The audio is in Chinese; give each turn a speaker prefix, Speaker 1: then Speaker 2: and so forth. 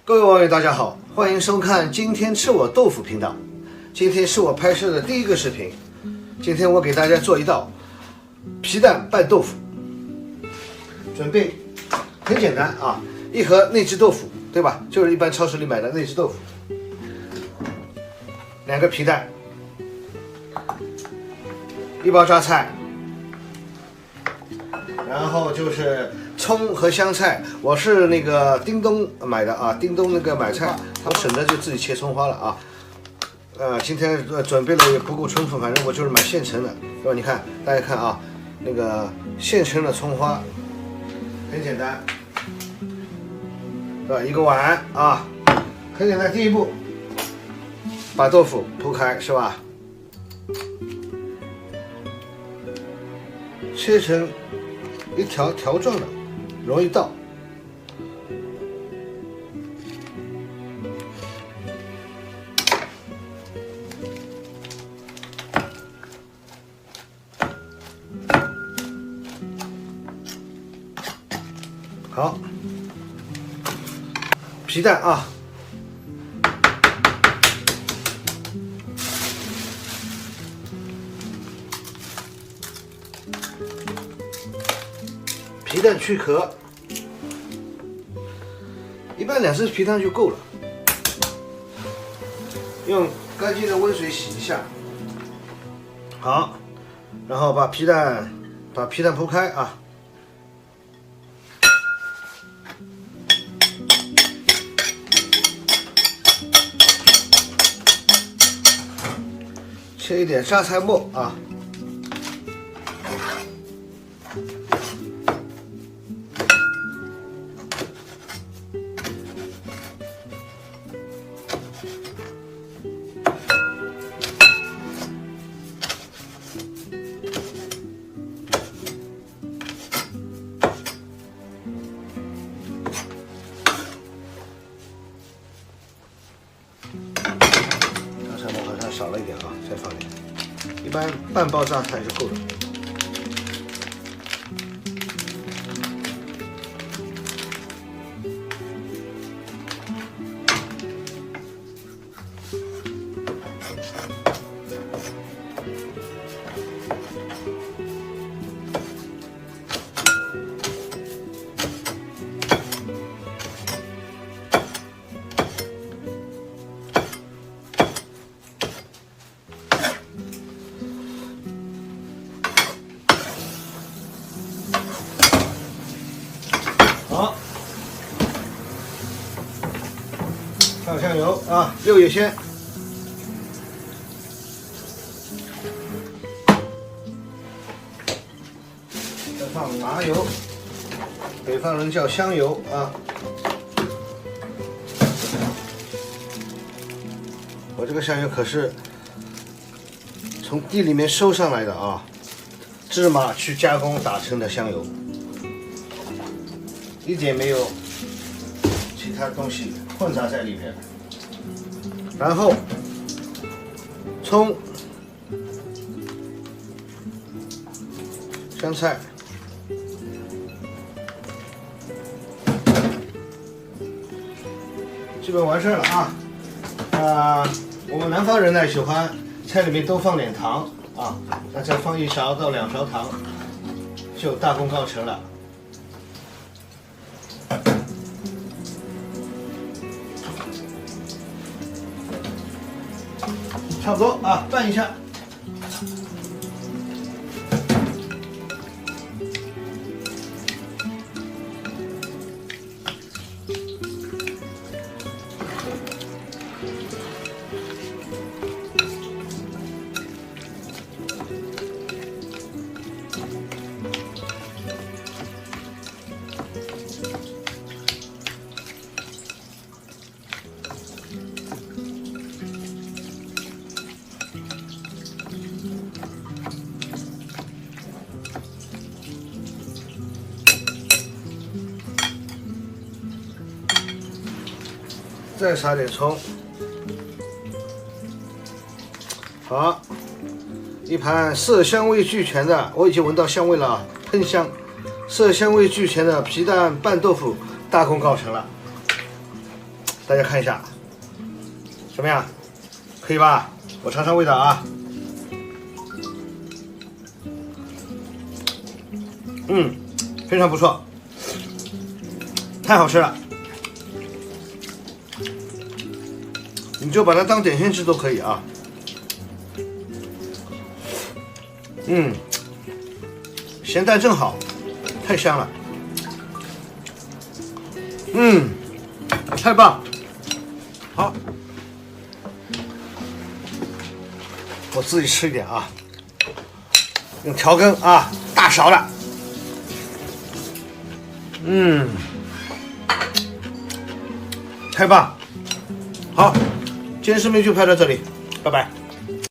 Speaker 1: 各位网友大家好，欢迎收看今天吃我豆腐频道。今天是我拍摄的第一个视频，今天我给大家做一道皮蛋拌豆腐。准备很简单啊，一盒内酯豆腐，对吧？就是一般超市里买的内酯豆腐，2个皮蛋，1包榨菜，然后就是葱和香菜，我是那个叮咚买的啊，叮咚那个买菜，我省得就自己切葱花了啊。今天准备了也不够充分，反正我就是买现成的，对吧？你看，大家看啊，那个现成的葱花，很简单，对吧？一个碗啊，很简单。第一步，把豆腐铺开，是吧？切成一条条状的，容易倒。好，皮蛋啊，皮蛋去壳，一般2只皮蛋就够了，用干净的温水洗一下。好，然后把皮蛋铺开啊。切一点榨菜末啊，榨菜末好像少了一点啊，再放点。一般半包榨菜就够了。好，放香油啊，6叶鲜，再放麻油，北方人叫香油啊。我这个香油可是从地里面收上来的啊，芝麻去加工打成的香油。一点没有其他东西混杂在里面，然后葱、香菜，基本完事了啊。我们南方人呢喜欢菜里面多放点糖啊，那再放1勺到2勺糖，就大功告成了。差不多啊，拌一下。再撒点葱，好，一盘色香味俱全的，我已经闻到香味了啊，喷香，色香味俱全的皮蛋拌豆腐大功告成了。大家看一下，怎么样？可以吧？我尝尝味道啊。非常不错，太好吃了。你就把它当点心吃都可以啊。咸淡正好，太香了。太棒。好，我自己吃一点啊，用调羹啊，大勺的。太棒。好，今天视频就拍到这里，拜拜。